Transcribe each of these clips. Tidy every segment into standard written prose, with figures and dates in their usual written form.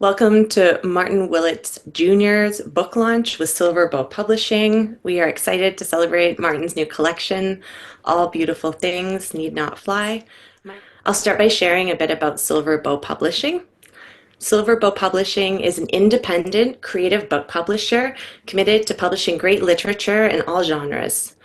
Welcome to Martin Willitts Jr.'s book launch with Silver Bow Publishing. We are excited to celebrate Martin's new collection, All Beautiful Things Need Not Fly. I'll start by sharing a bit about Silver Bow Publishing. Silver Bow Publishing is an independent, creative book publisher committed to publishing great literature in all genres.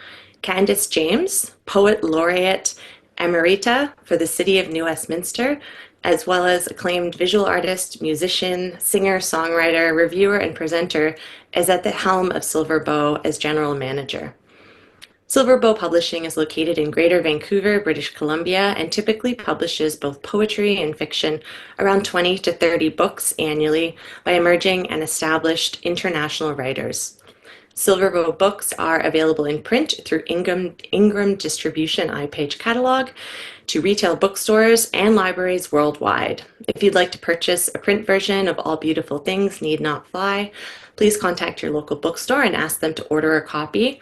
Candace James, Poet Laureate Emerita for the City of New Westminster, as well as acclaimed visual artist, musician, singer, songwriter, reviewer, and presenter, is at the helm of Silver Bow as general manager. Silver Bow Publishing is located in Greater Vancouver, British Columbia, and typically publishes both poetry and fiction, around 20 to 30 books annually, by emerging and established international writers. Silver Bow books are available in print through Ingram Distribution iPage catalog to retail bookstores and libraries worldwide. If you'd like to purchase a print version of All Beautiful Things Need Not Fly, please contact your local bookstore and ask them to order a copy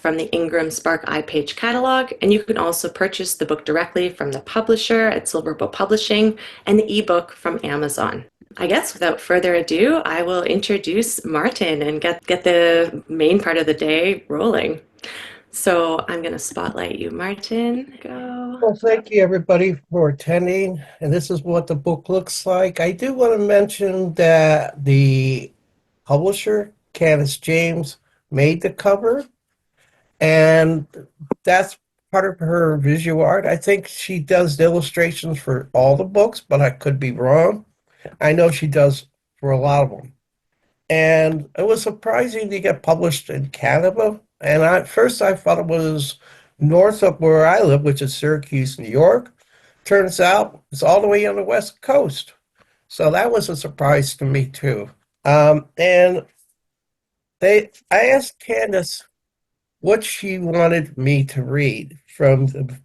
from the Ingram Spark iPage catalog. And you can also purchase the book directly from the publisher at Silver Bow Publishing and the ebook from Amazon. I guess without further ado, I will introduce Martin and get the main part of the day rolling. So I'm going to spotlight you, Martin. Go. Well, thank you everybody for attending, and this is what the book looks like. I do want to mention that the publisher, Candace James, made the cover, and that's part of her visual art. I think she does the illustrations for all the books, but I could be wrong. I know she does for a lot of them. And it was surprising to get published in Canada. And at first I thought it was north of where I live, which is Syracuse, New York. Turns out it's all the way on the West Coast. So that was a surprise to me too. And I asked Candace what she wanted me to read from the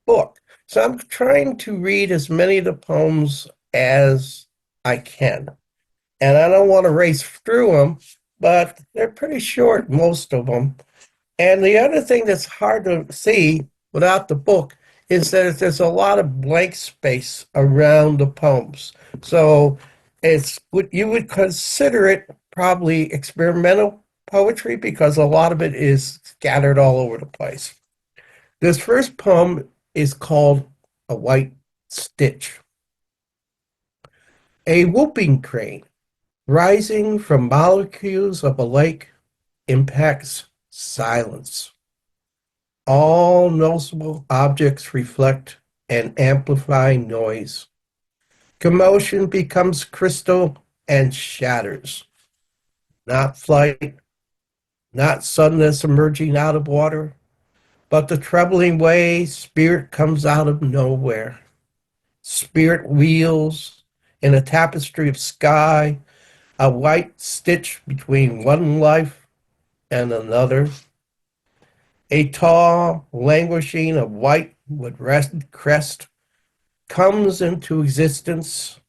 book. So I'm trying to read as many of the poems as I can. And I don't want to race through them, but they're pretty short, most of them. And the other thing that's hard to see without the book is that there's a lot of blank space around the poems. So it's what you would consider it probably experimental poetry because a lot of it is scattered all over the place. This first poem is called A White Stitch. A whooping crane rising from molecules of a lake impacts silence. All noticeable objects reflect and amplify noise. Commotion becomes crystal and shatters. Not flight, not suddenness emerging out of water, but the troubling way spirit comes out of nowhere. Spirit wheels in a tapestry of sky, a white stitch between one life and another. A tall, languishing of white with rested crest comes into existence,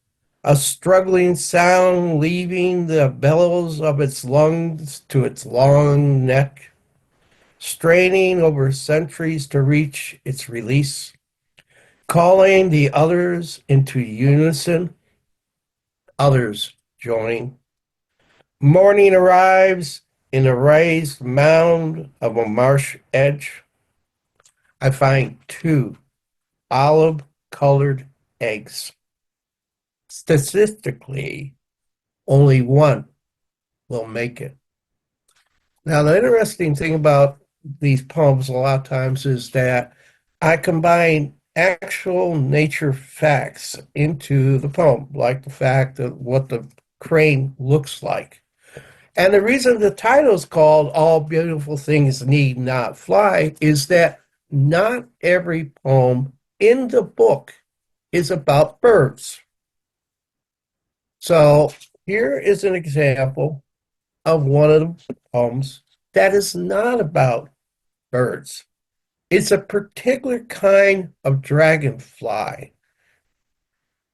a struggling sound leaving the bellows of its lungs to its long neck, straining over centuries to reach its release, calling the others into unison. Others join. Morning arrives in a raised mound of a marsh edge. I find two olive-colored eggs. Statistically, only one will make it. Now, the interesting thing about these poems a lot of times is that I combine actual nature facts into the poem, like the fact of what the crane looks like. And the reason the title is called All Beautiful Things Need Not Fly is that not every poem in the book is about birds. So here is an example of one of the poems that is not about birds. It's a particular kind of dragonfly.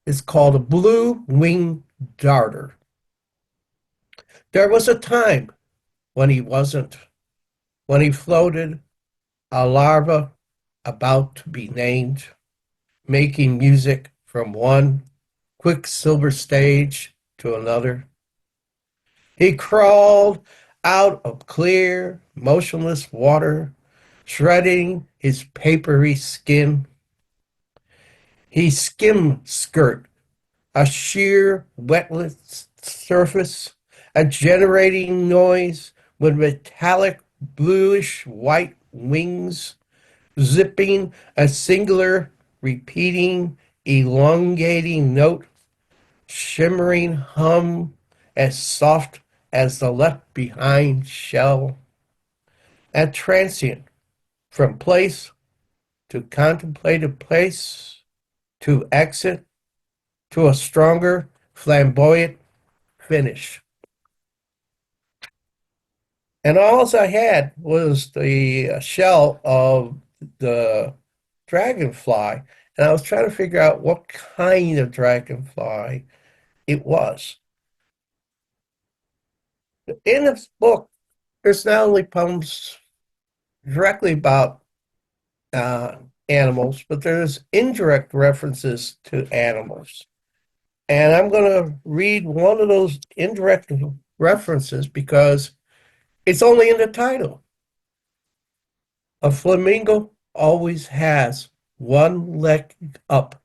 It's called a blue-winged darter. There was a time when he wasn't, when he floated, a larva about to be named, making music from one quicksilver stage to another. He crawled out of clear, motionless water, shredding his papery skin. He skim skirt a sheer wetland surface, a generating noise with metallic bluish white wings, zipping a singular, repeating, elongating note, shimmering hum as soft as the left behind shell, and transient from place to contemplative place to exit to a stronger, flamboyant finish. And all I had was the shell of the dragonfly. And I was trying to figure out what kind of dragonfly it was. In this book, there's not only poems directly about uh, animals, but there's indirect references to animals. And I'm going to read one of those indirect references because it's only in the title. A flamingo always has one leg up,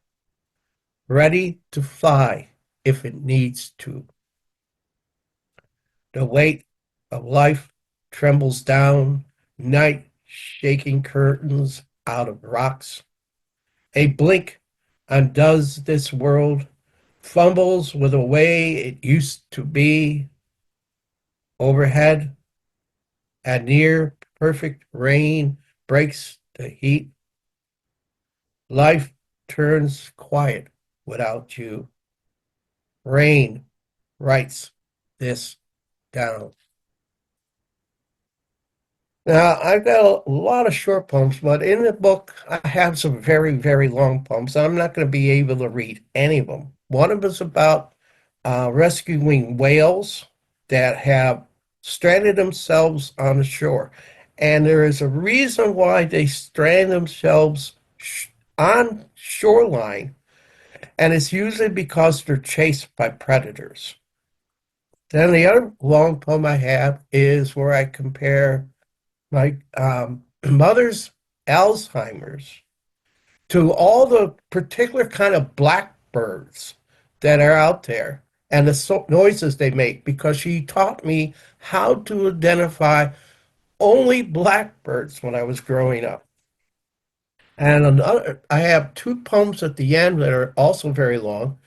ready to fly if it needs to. The weight of life trembles down, night shaking curtains out of rocks. A blink undoes this world, fumbles with the way it used to be. Overhead, a near perfect rain breaks the heat. Life turns quiet without you. Rain writes this down. Now, I've got a lot of short poems, but in the book, I have some very, very long poems. I'm not going to be able to read any of them. One of them is about rescuing whales that have stranded themselves on the shore. And there is a reason why they strand themselves on shoreline, and it's usually because they're chased by predators. Then the other long poem I have is where I compare my mother's Alzheimer's to all the particular kind of blackbirds that are out there and the noises they make, because she taught me how to identify only blackbirds when I was growing up. And another, I have two poems at the end that are also very long.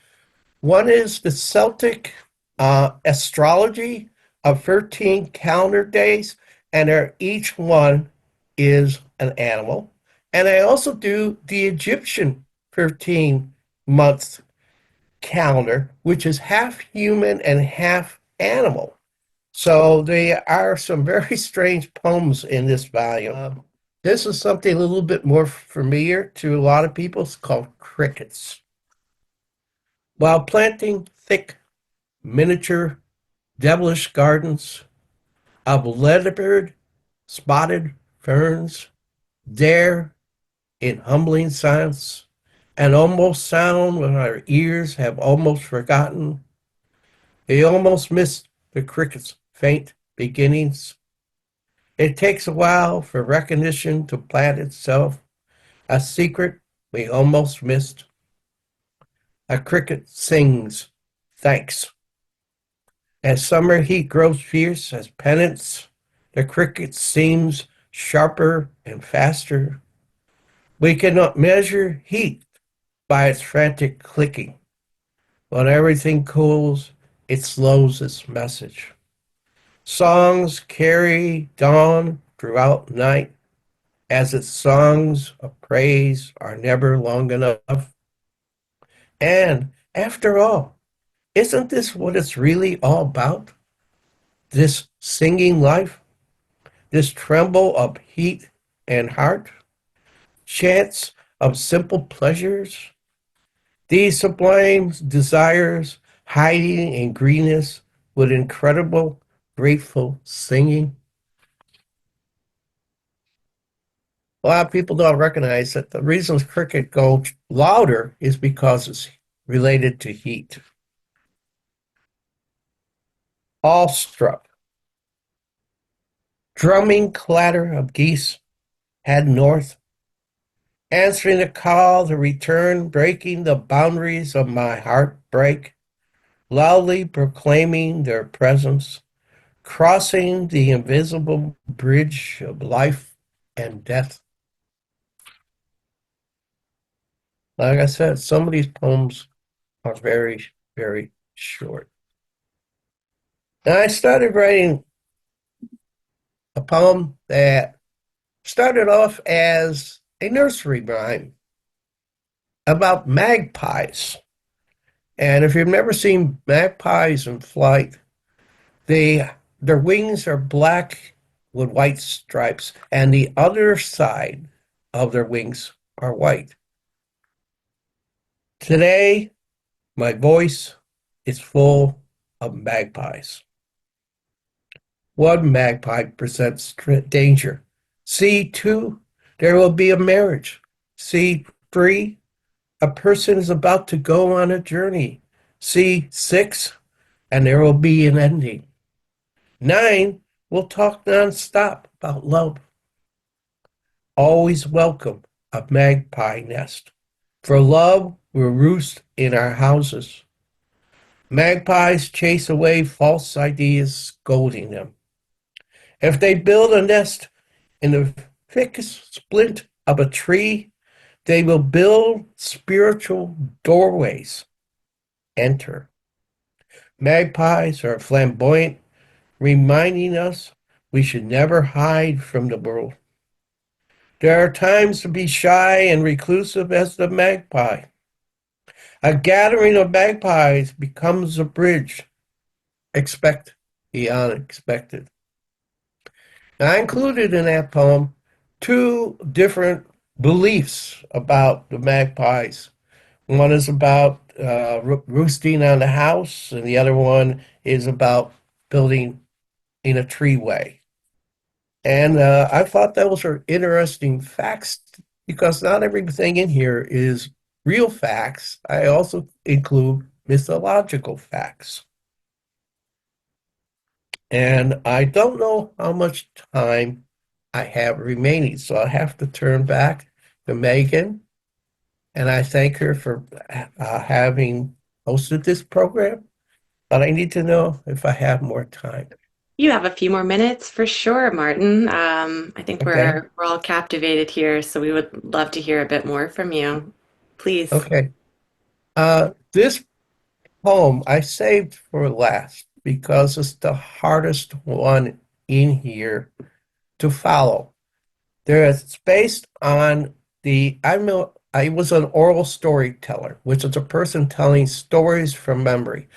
One is the Celtic astrology of 13 calendar days, and each one is an animal. And I also do the Egyptian 13 month calendar, which is half human and half animal. So there are some very strange poems in this volume. This is something a little bit more familiar to a lot of people. It's called crickets. While planting thick, miniature, devilish gardens of leopard spotted ferns, there, in humbling silence, an almost sound when our ears have almost forgotten, they almost missed the cricket's faint beginnings. It takes a while for recognition to plant itself, a secret we almost missed. A cricket sings, thanks. As summer heat grows fierce as penance, the cricket seems sharper and faster. We cannot measure heat by its frantic clicking. When everything cools, it slows its message. Songs carry dawn throughout night, as its songs of praise are never long enough. And after all, isn't this what it's really all about? This singing life, this tremble of heat and heart, chants of simple pleasures, these sublime desires hiding in greenness with incredible, grateful singing. A lot of people don't recognize that the reason cricket goes louder is because it's related to heat. Awestruck, drumming clatter of geese head north, answering the call to return, breaking the boundaries of my heartbreak, loudly proclaiming their presence, crossing the invisible bridge of life and death. Like I said, some of these poems are very, very short. And I started writing a poem that started off as a nursery rhyme about magpies. And if you've never seen magpies in flight, their wings are black with white stripes, and the other side of their wings are white. Today, my voice is full of magpies. One magpie presents danger. C2, there will be a marriage. C3, a person is about to go on a journey. C6, and there will be an ending. 9, we'll talk nonstop about love. Always welcome a magpie nest. For love will roost in our houses. Magpies chase away false ideas, scolding them. If they build a nest in the thickest splint of a tree, they will build spiritual doorways. Enter. Magpies are flamboyant, reminding us we should never hide from the world. There are times to be shy and reclusive as the magpie. A gathering of magpies becomes a bridge. Expect the unexpected. Now, I included in that poem two different beliefs about the magpies. One is about roosting on the house, and the other one is about building in a treeway. And I thought those are interesting facts because not everything in here is real facts. I also include mythological facts. And I don't know how much time I have remaining, so I have to turn back to Megan. And I thank her for having hosted this program. But I need to know if I have more time. You have a few more minutes for sure, Martin. I think Okay. we're all captivated here, so we would love to hear a bit more from you. Please. Okay. This poem I saved for last because it's the hardest one in here to follow. It's based on I was an oral storyteller, which is a person telling stories from memory.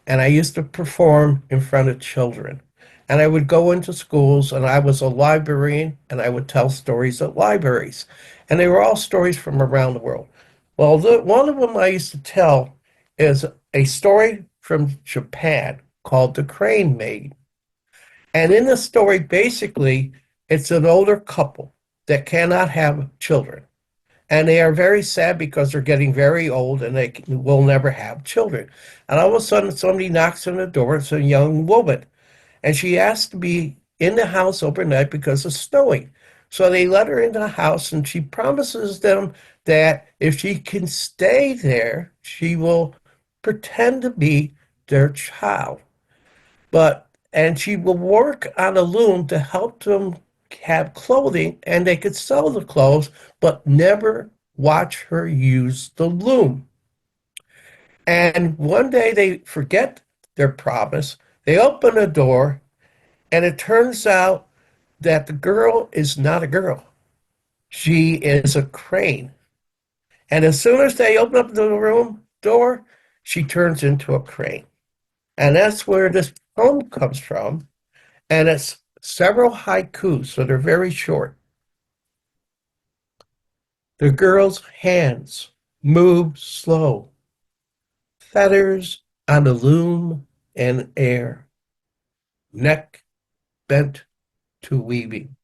And I used to perform in front of children. And I would go into schools and I was a librarian and I would tell stories at libraries. And they were all stories from around the world. Well, one of them I used to tell is a story from Japan called The Crane Maid. And in the story, basically, it's an older couple that cannot have children. And they are very sad because they're getting very old and they will never have children. And all of a sudden, somebody knocks on the door. It's a young woman. And she asks to be in the house overnight because it's snowing. So they let her into the house and she promises them that if she can stay there, she will pretend to be their child. And she will work on a loom to help them have clothing and they could sell the clothes, but never watch her use the loom. And one day they forget their promise. They open the door and it turns out that the girl is not a girl. She is a crane. And as soon as they open up the room door, she turns into a crane. And that's where this poem comes from. And it's several haikus, so they're very short. The girl's hands move slow, feathers on the loom and air, neck bent to weaving.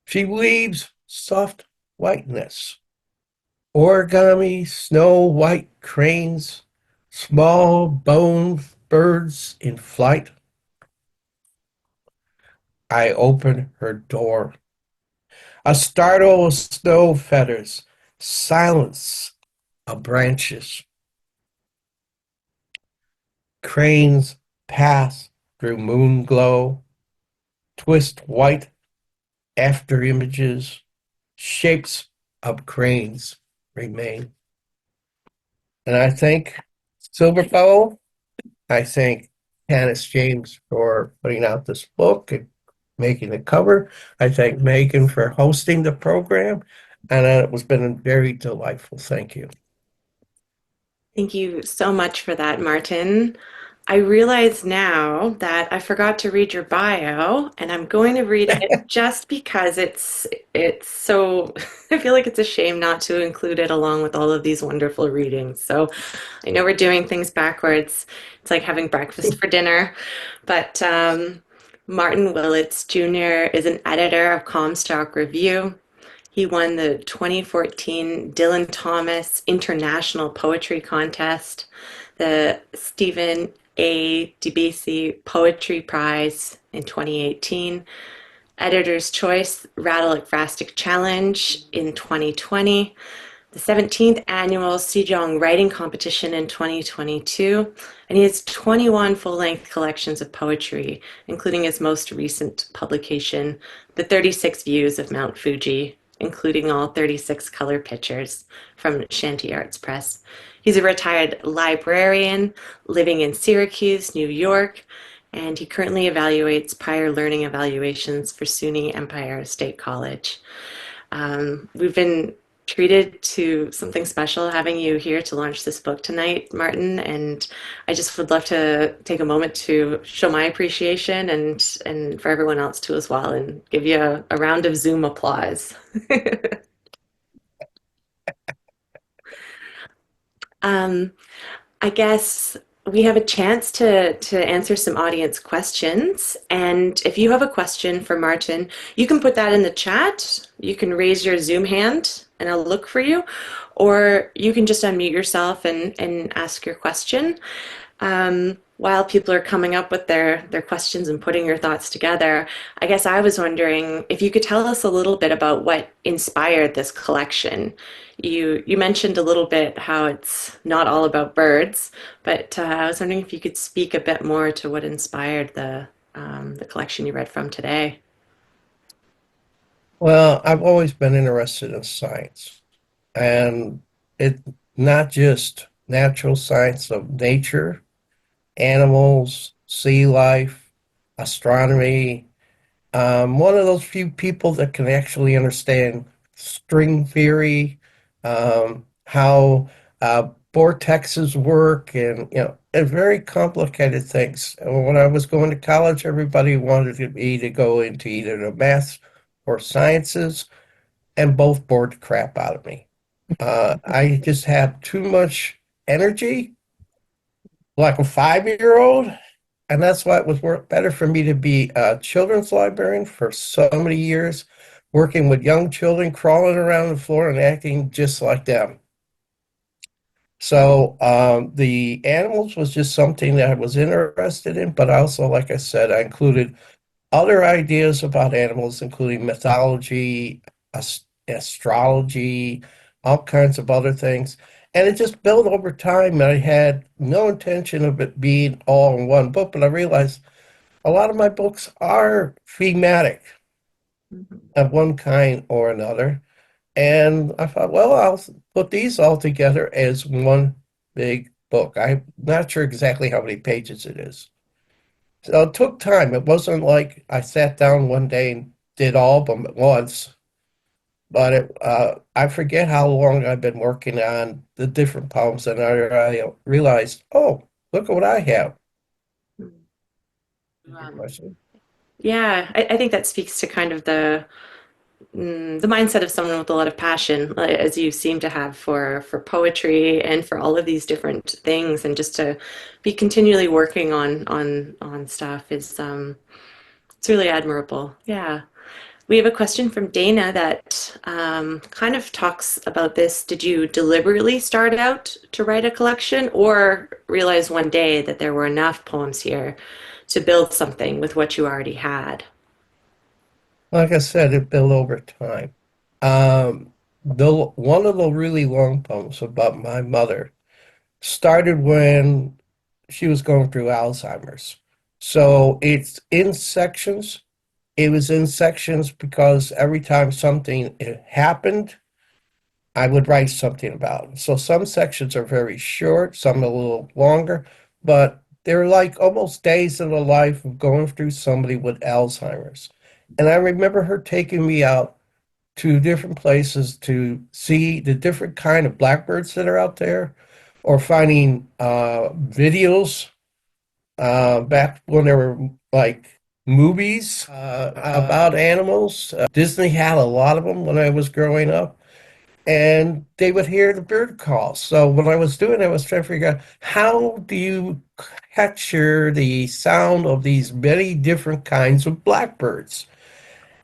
She weaves soft whiteness origami, snow white cranes, small bone birds in flight. I open her door. A startle of snow feathers, silence of branches. Cranes pass through moon glow, twist white after images, shapes of cranes remain. And I thank Silverfellow. I thank Candace James for putting out this book and making the cover. I thank Megan for hosting the program. And it was been very delightful. Thank you. Thank you so much for that, Martin. I realize now that I forgot to read your bio, and I'm going to read it just because it's so I feel like it's a shame not to include it along with all of these wonderful readings. So I know we're doing things backwards. It's like having breakfast for dinner, but Martin Willitts Jr. is an editor of Comstock Review. He won the 2014 Dylan Thomas International Poetry Contest, the Stephen A. DiBiase Poetry Prize in 2018, Editor's Choice Rattle Ekphrastic Challenge in 2020, the 17th Annual Sejong Writing Competition in 2022, and he has 21 full-length collections of poetry, including his most recent publication, The 36 Views of Mount Fuji, including all 36 color pictures from Shanti Arts Press. He's a retired librarian living in Syracuse, New York, and he currently evaluates prior learning evaluations for SUNY Empire State College. We've been treated to something special having you here to launch this book tonight, Martin, and I just would love to take a moment to show my appreciation and for everyone else too as well, and give you a round of Zoom applause. Um, I guess we have a chance to answer some audience questions. And if you have a question for Martin, you can put that in the chat. You can raise your Zoom hand and I'll look for you. Or you can just unmute yourself and ask your question. While people are coming up with their questions and putting your thoughts together, I guess I was wondering if you could tell us a little bit about what inspired this collection. You mentioned a little bit how it's not all about birds, but I was wondering if you could speak a bit more to what inspired the collection you read from today. Well, I've always been interested in science, and it not just natural science of nature, animals, sea life, astronomy. One of those few people that can actually understand string theory, how vortexes work, and very complicated things. And when I was going to college, everybody wanted me to go into either the math or sciences, and both bored the crap out of me. I just had too much energy, like a 5-year-old. And that's why it was better for me to be a children's librarian for so many years, working with young children, crawling around the floor and acting just like them. So the animals was just something that I was interested in, but also, like I said, I included other ideas about animals, including mythology, astrology, all kinds of other things. And it just built over time. And I had no intention of it being all in one book, but I realized a lot of my books are thematic of one kind or another. And I thought, well, I'll put these all together as one big book. I'm not sure exactly how many pages it is. So it took time. It wasn't like I sat down one day and did all of them at once. But I forget how long I've been working on the different poems, and I realized, oh, look at what I have. Your Um, question. yeah, I think that speaks to kind of the mindset of someone with a lot of passion, as you seem to have for poetry and for all of these different things, and just to be continually working on stuff is it's really admirable. Yeah. We have a question from Dana that kind of talks about this. Did you deliberately start out to write a collection or realize one day that there were enough poems here to build something with what you already had? Like I said, it built over time. Um, one of the really long poems about my mother started when she was going through Alzheimer's. So it's in sections. It was in sections because every time something happened, I would write something about it. So some sections are very short, some a little longer, but they're like almost days in the life of going through somebody with Alzheimer's. And I remember her taking me out to different places to see the different kind of blackbirds that are out there, or finding videos back when there were like movies about animals. Disney had a lot of them when I was growing up, and they would hear the bird calls. So when I was doing it, I was trying to figure out how do you capture the sound of these many different kinds of blackbirds,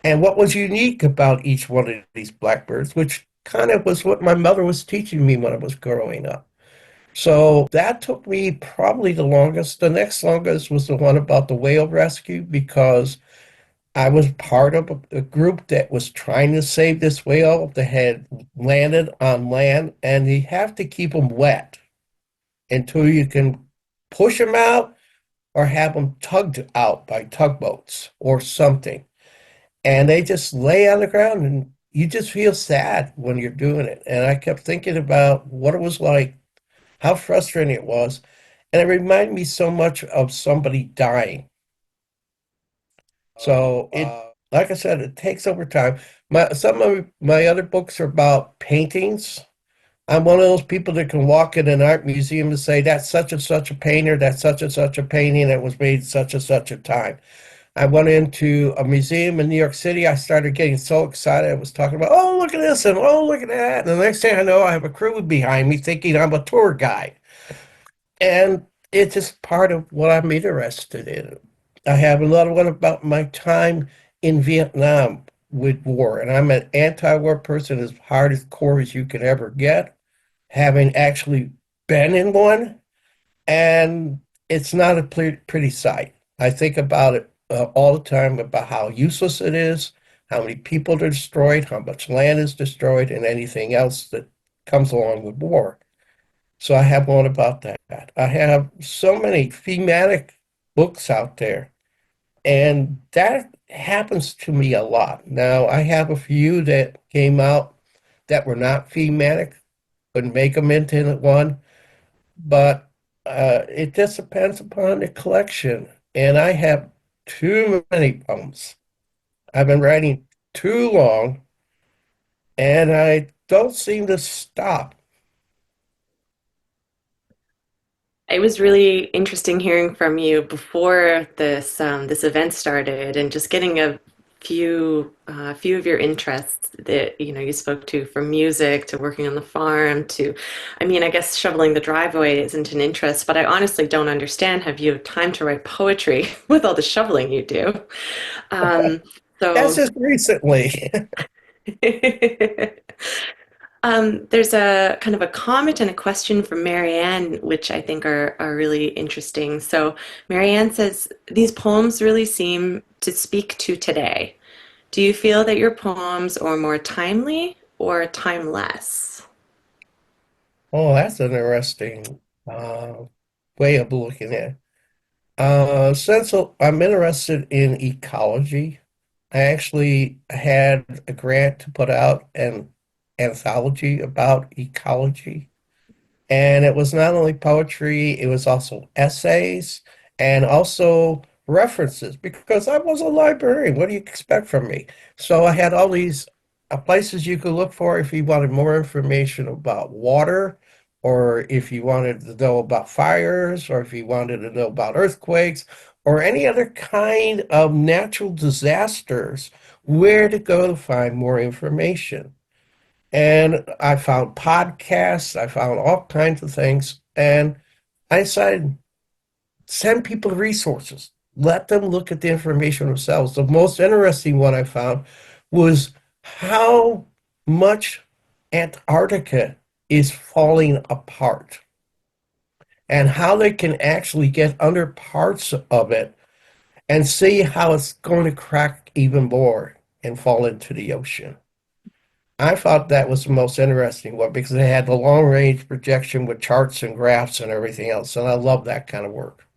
and what was unique about each one of these blackbirds, which kind of was what my mother was teaching me when I was growing up. So that took me probably the longest. The next longest was the one about the whale rescue because I was part of a group that was trying to save this whale that had landed on land, and you have to keep them wet until you can push them out or have them tugged out by tugboats or something. And they just lay on the ground, and you just feel sad when you're doing it. And I kept thinking about what it was like, how frustrating it was. And it reminded me so much of somebody dying. So like I said, it takes over time. Some of my other books are about paintings. I'm one of those people that can walk in an art museum and say, that's such and such a painter, that's such and such a painting that was made such and such a time. I went into a museum in New York City. I started getting so excited. I was talking about, oh, look at this and oh, look at that. And the next thing I know, I have a crew behind me thinking I'm a tour guide. And it's just part of what I'm interested in. I have another one about my time in Vietnam with war. And I'm an anti-war person as hardcore as you can ever get, having actually been in one. And it's not a pretty sight. I think about it all the time about how useless it is, how many people are destroyed, how much land is destroyed, and anything else that comes along with war. So I have one about that. I have so many thematic books out there, and that happens to me a lot. Now, I have a few that came out that were not thematic, couldn't make them into one, but it just depends upon the collection. And I have too many poems. I've been writing too long, and I don't seem to stop. It was really interesting hearing from you before this event started, and just getting a few of your interests that you spoke to, from music to working on the farm to, I mean, I guess shoveling the driveway isn't an interest, but I honestly don't understand how you have time to write poetry with all the shoveling you do. Um, That's so just recently. There's a kind of a comment and a question from Marianne, which I think are really interesting. So Marianne says, these poems really seem to speak to today. Do you feel that your poems are more timely or timeless? Oh, that's an interesting uh, way of looking at it. Since I'm interested in ecology, I actually had a grant to put out an anthology about ecology. And it was not only poetry, it was also essays and also references because I was a librarian. What do you expect from me? So I had all these places you could look for if you wanted more information about water, or if you wanted to know about fires, or if you wanted to know about earthquakes, or any other kind of natural disasters, where to go to find more information. And I found podcasts, I found all kinds of things. And I decided, send people resources. Let them look at the information themselves. The most interesting one I found was how much Antarctica is falling apart and how they can actually get under parts of it and see how it's going to crack even more and fall into the ocean. I thought that was the most interesting one because they had the long range projection with charts and graphs and everything else. And I love that kind of work.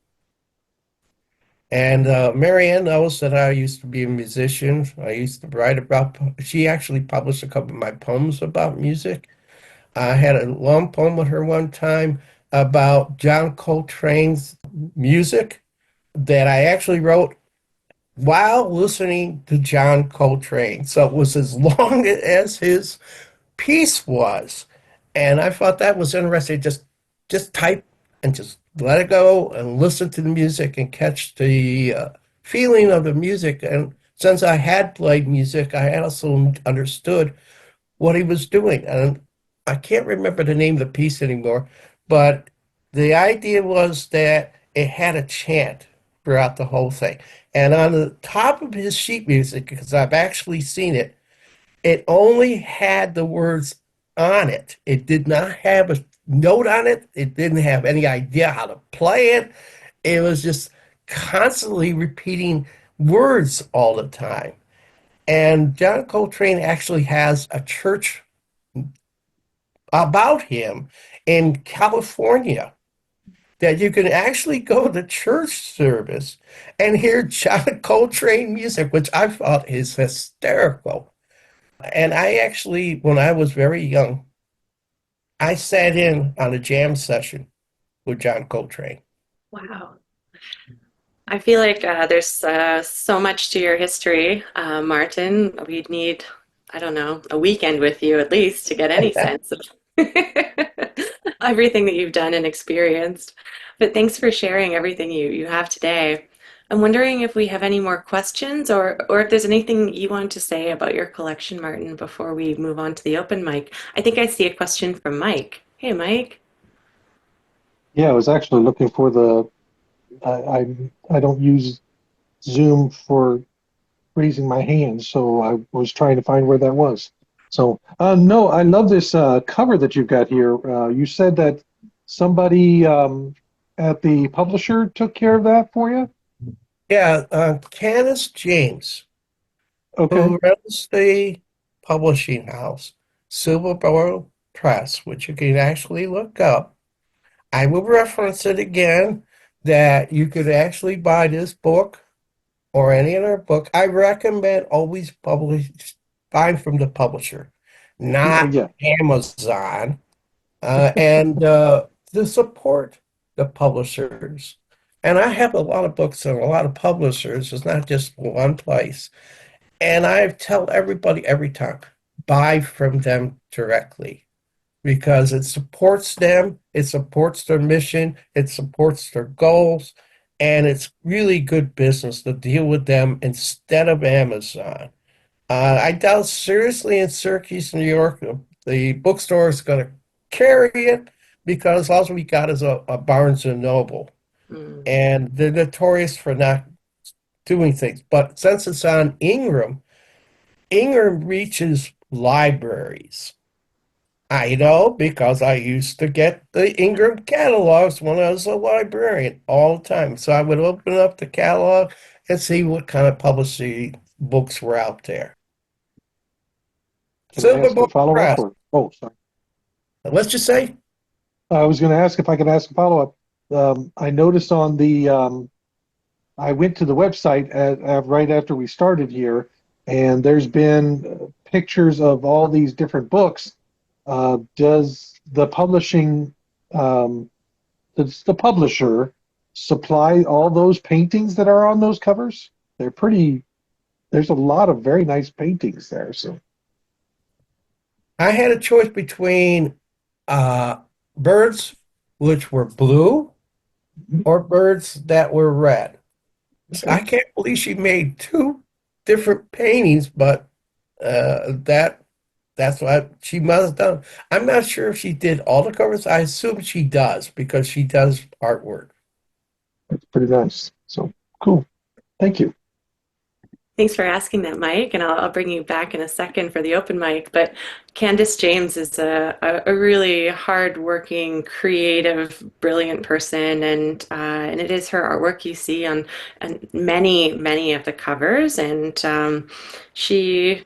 And Marianne knows that I used to be a musician. I used to write about, she actually published a couple of my poems about music. I had a long poem with her one time about John Coltrane's music that I actually wrote while listening to John Coltrane. So it was as long as his piece was. And I thought that was interesting. Just type and just let it go and listen to the music and catch the feeling of the music. And since I had played music, I also understood what he was doing. And I can't remember the name of the piece anymore, but the idea was that it had a chant throughout the whole thing. And on the top of his sheet music, because I've actually seen it, it only had the words on it. It did not have a note on it. It didn't have any idea how to play it. It was just constantly repeating words all the time. And John Coltrane actually has a church about him in California that you can actually go to church service and hear John Coltrane music, which I thought is hysterical. And I actually, when I was very young, I sat in on a jam session with John Coltrane. Wow. I feel like there's so much to your history, Martin. We'd need, I don't know, a weekend with you at least to get any sense of everything that you've done and experienced. But thanks for sharing everything you have today. I'm wondering if we have any more questions or if there's anything you want to say about your collection, Martin, before we move on to the open mic. I think I see a question from Mike. Hey, Mike. Yeah, I was actually looking for the. I don't use Zoom for raising my hand, so I was trying to find where that was. So no, I love this cover that you've got here. You said that somebody at the publisher took care of that for you. Yeah, Canis James, Okay. who runs the publishing house, Silverboro Press, which you can actually look up. I will reference it again that you could actually buy this book or any other book. I recommend always buying from the publisher, not Yeah. Amazon, and to support the publishers. And I have a lot of books and a lot of publishers. It's not just one place. And I tell everybody every time, buy from them directly because it supports them, it supports their mission, it supports their goals, and it's really good business to deal with them instead of Amazon. I doubt seriously in Syracuse, New York, the bookstore is going to carry it because all we got is a Barnes and Noble, Mm. and they're notorious for not doing things. But since it's on Ingram, Ingram reaches libraries. I know because I used to get the Ingram catalogs when I was a librarian all the time. So I would open up the catalog and see what kind of publishing books were out there. Can I ask a Silverbook follow-up Press. or? Oh, sorry. Let's just say, I was going to ask if I could ask a follow-up. I noticed on the I went to the website right after we started here, and there's been pictures of all these different books. Does the publishing, does the publisher supply all those paintings that are on those covers? They're pretty, there's a lot of very nice paintings there. So, I had a choice between uh, birds which were blue or birds that were red. So I okay. can't believe she made two different paintings, but that's what she must have done. I'm not sure if she did all the covers. I assume she does because she does artwork. That's pretty nice. So, cool. Thank you. Thanks for asking that, Mike, and I'll bring you back in a second for the open mic. But Candace James is a really hardworking, creative, brilliant person, and it is her artwork you see on many of the covers, and she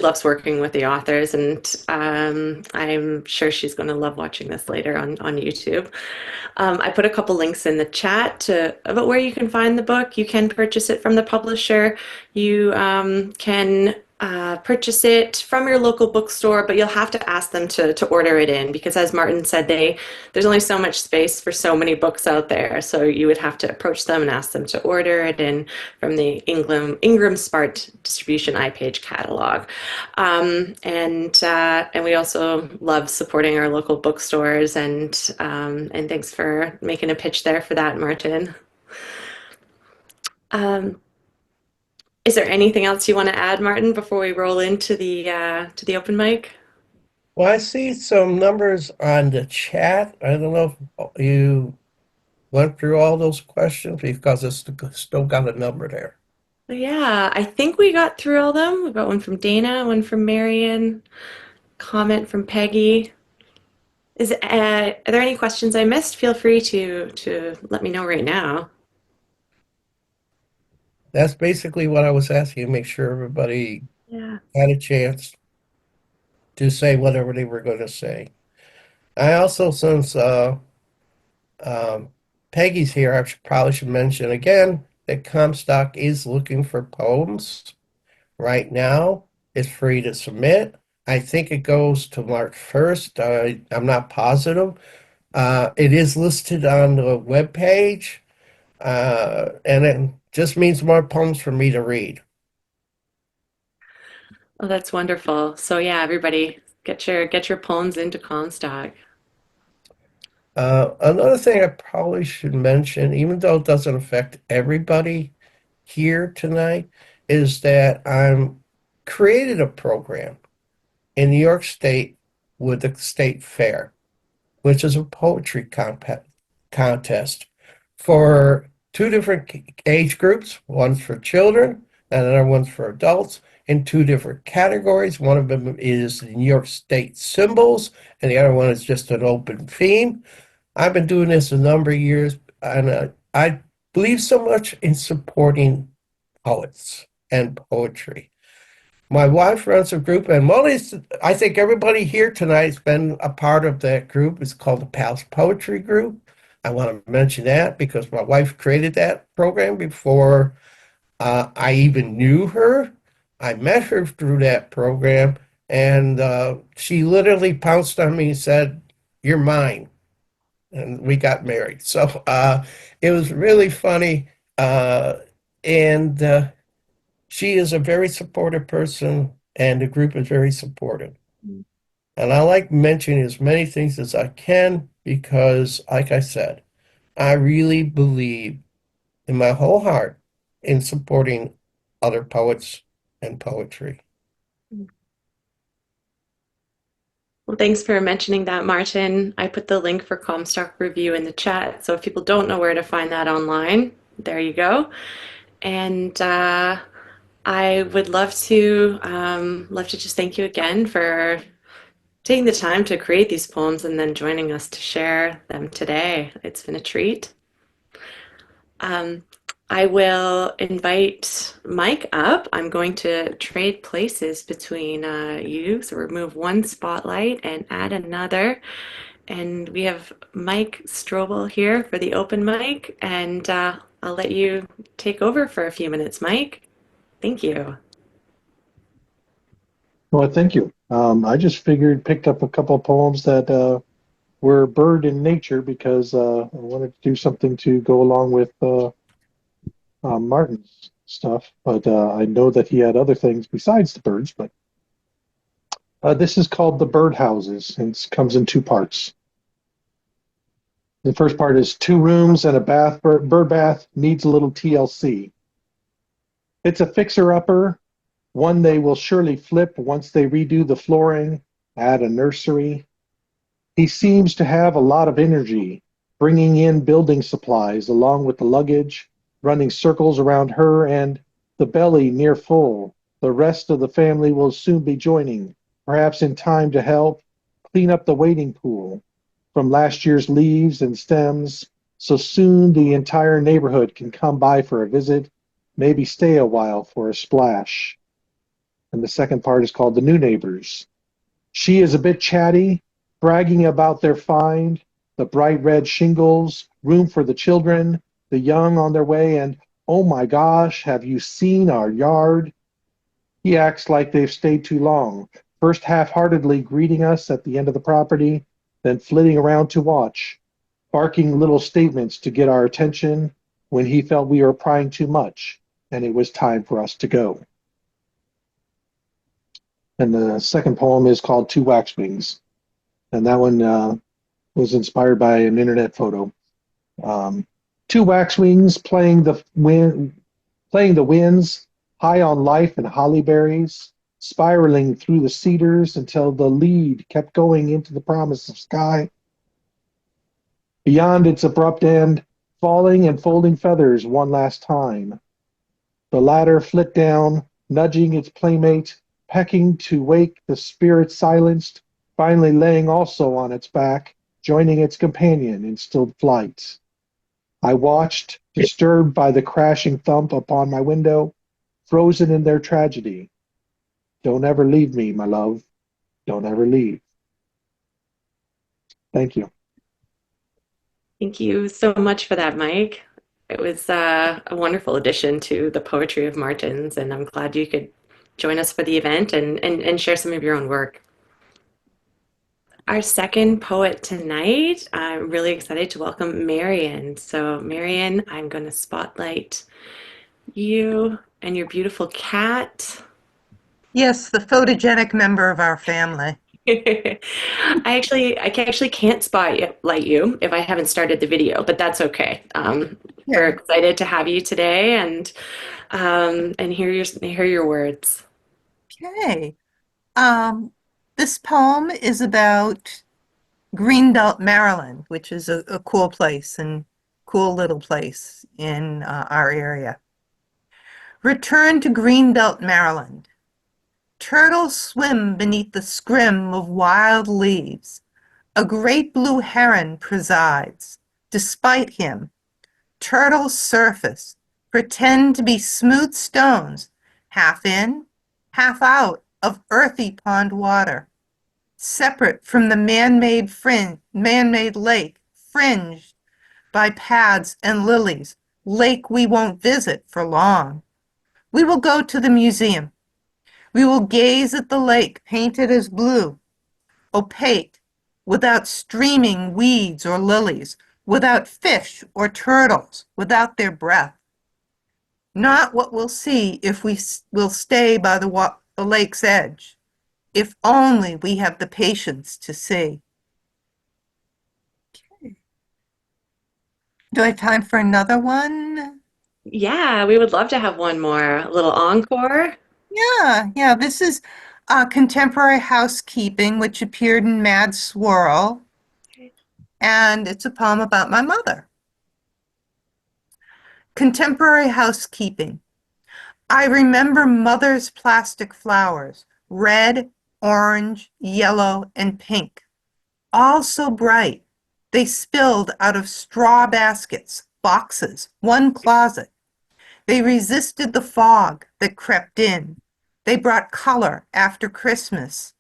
loves working with the authors, and I'm sure she's going to love watching this later on YouTube. I put a couple links in the chat to about where you can find the book. You can purchase it from the publisher. You can purchase it from your local bookstore, but you'll have to ask them to order it in because, as Martin said, there's only so much space for so many books out there. So you would have to approach them and ask them to order it in from the Ingram Smart Distribution iPage catalog. And we also love supporting our local bookstores, and thanks for making a pitch there for that, Martin. Um, is there anything else you want to add, Martin, before we roll into the open mic? Well, I see some numbers on the chat. I don't know if you went through all those questions because it's still got a number there. Yeah, I think we got through all of them. We got one from Dana, one from Marion, comment from Peggy. Are there any questions I missed? Feel free to let me know right now. That's basically what I was asking, make sure everybody Yeah. had a chance to say whatever they were going to say. I also, since um, Peggy's here, probably should mention again that Comstock is looking for poems right now. It's free to submit. I think it goes to March 1st. I'm not positive. It is listed on the webpage, and it just means more poems for me to read. Oh, that's wonderful. So yeah, everybody get your poems into Comstock. Another thing I probably should mention, even though it doesn't affect everybody here tonight, is that I'm created a program in New York State with the state fair, which is a poetry contest for two different age groups. One's for children, and another one's for adults, in two different categories. One of them is the New York State symbols, and the other one is just an open theme. I've been doing this a number of years, and I believe so much in supporting poets and poetry. My wife runs a group, and I think everybody here tonight has been a part of that group. It's called the Pals Poetry Group. I want to mention that because my wife created that program before I even knew her. I met her through that program, and she literally pounced on me and said, "You're mine." And we got married. So it was really funny. And she is a very supportive person, and the group is very supportive. And I like mentioning as many things as I can because, like I said, I really believe in my whole heart in supporting other poets and poetry. Well, thanks for mentioning that, Martin. I put the link for Comstock Review in the chat, so if people don't know where to find that online, there you go. And I would love to just thank you again for taking the time to create these poems and then joining us to share them today. It's been a treat. Um, I will invite Mike up. I'm going to trade places between you. So remove one spotlight and add another. And we have Mike Strobel here for the open mic. And I'll let you take over for a few minutes, Mike. Thank you. Well, thank you. I just picked up a couple of poems that were bird in nature because I wanted to do something to go along with Martin's stuff. But I know that he had other things besides the birds. But this is called The Birdhouses, and it comes in two parts. The first part is 2 rooms and a bath. Bird bath needs a little TLC. It's a fixer-upper, one they will surely flip once they redo the flooring, add a nursery. He seems to have a lot of energy, bringing in building supplies along with the luggage, running circles around her and the belly near full. The rest of the family will soon be joining, perhaps in time to help clean up the wading pool from last year's leaves and stems, so soon the entire neighborhood can come by for a visit, maybe stay a while for a splash. And the second part is called The New Neighbors. She is a bit chatty, bragging about their find, the bright red shingles, room for the children, the young on their way, and oh my gosh, have you seen our yard? He acts like they've stayed too long, first half-heartedly greeting us at the end of the property, then flitting around to watch, barking little statements to get our attention when he felt we were prying too much and it was time for us to go. And the second poem is called Two Waxwings. And that one was inspired by an internet photo. Two waxwings playing the winds, high on life and holly berries, spiraling through the cedars until the lead kept going into the promise of sky. Beyond its abrupt end, falling and folding feathers one last time. The latter flit down, nudging its playmate, pecking to wake the spirit silenced, finally laying also on its back, joining its companion in stilled flight. I watched, disturbed by the crashing thump upon my window, frozen in their tragedy. Don't ever leave me, my love. Don't ever leave. Thank you. Thank you so much for that, Mike. It was a wonderful addition to the poetry of Martin's, and I'm glad you could join us for the event and share some of your own work. Our second poet tonight, I'm really excited to welcome Marian. So, Marian, I'm going to spotlight you and your beautiful cat. Yes, the photogenic member of our family. I actually can't spotlight you if I haven't started the video, but that's okay. We're Yeah. excited to have you today and hear your words. Okay. This poem is about Greenbelt, Maryland, which is a cool place and cool little place in our area. Return to Greenbelt, Maryland. Turtles swim beneath the scrim of wild leaves. A great blue heron presides. Despite him, turtles surface, pretend to be smooth stones, half in, half out of earthy pond water, separate from the man-made lake, fringed by pads and lilies, lake we won't visit for long. We will go to the museum. We will gaze at the lake painted as blue, opaque, without streaming weeds or lilies, without fish or turtles, without their breath. Not what we'll see if we will stay by the lake's edge, if only we have the patience to see. Okay. Do I have time for another one? Yeah, we would love to have one more. A little encore. Yeah, this is Contemporary Housekeeping, which appeared in Mad Swirl, and it's a poem about my mother. Contemporary Housekeeping. I remember mother's plastic flowers, red, orange, yellow, and pink, all so bright. They spilled out of straw baskets, boxes, one closet. They resisted the fog that crept in. They brought color after Christmas.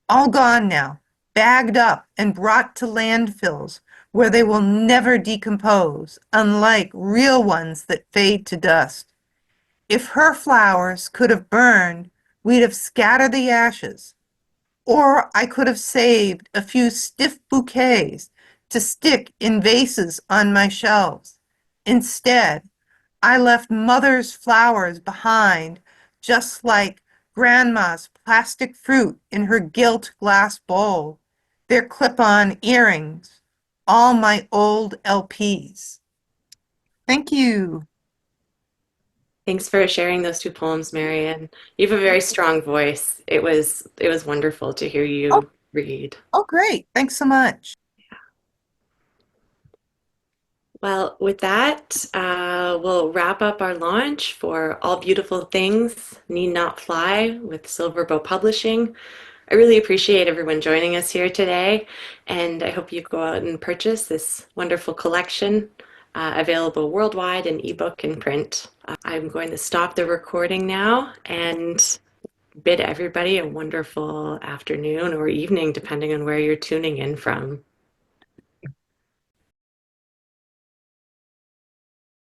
All gone now, bagged up and brought to landfills where they will never decompose, unlike real ones that fade to dust. If her flowers could have burned, we'd have scattered the ashes. Or I could have saved a few stiff bouquets to stick in vases on my shelves. Instead, I left mother's flowers behind, just like grandma's plastic fruit in her gilt glass bowl, their clip-on earrings, all my old LPs. Thank you. Thanks for sharing those two poems, Marian. You have a very strong voice. It was wonderful to hear Oh, you read. oh, great. Thanks so much. Well, with that, we'll wrap up our launch for All Beautiful Things Need Not Fly with Silverbow Publishing. I really appreciate everyone joining us here today, and I hope you go out and purchase this wonderful collection, available worldwide in ebook and print. I'm going to stop the recording now and bid everybody a wonderful afternoon or evening, depending on where you're tuning in from.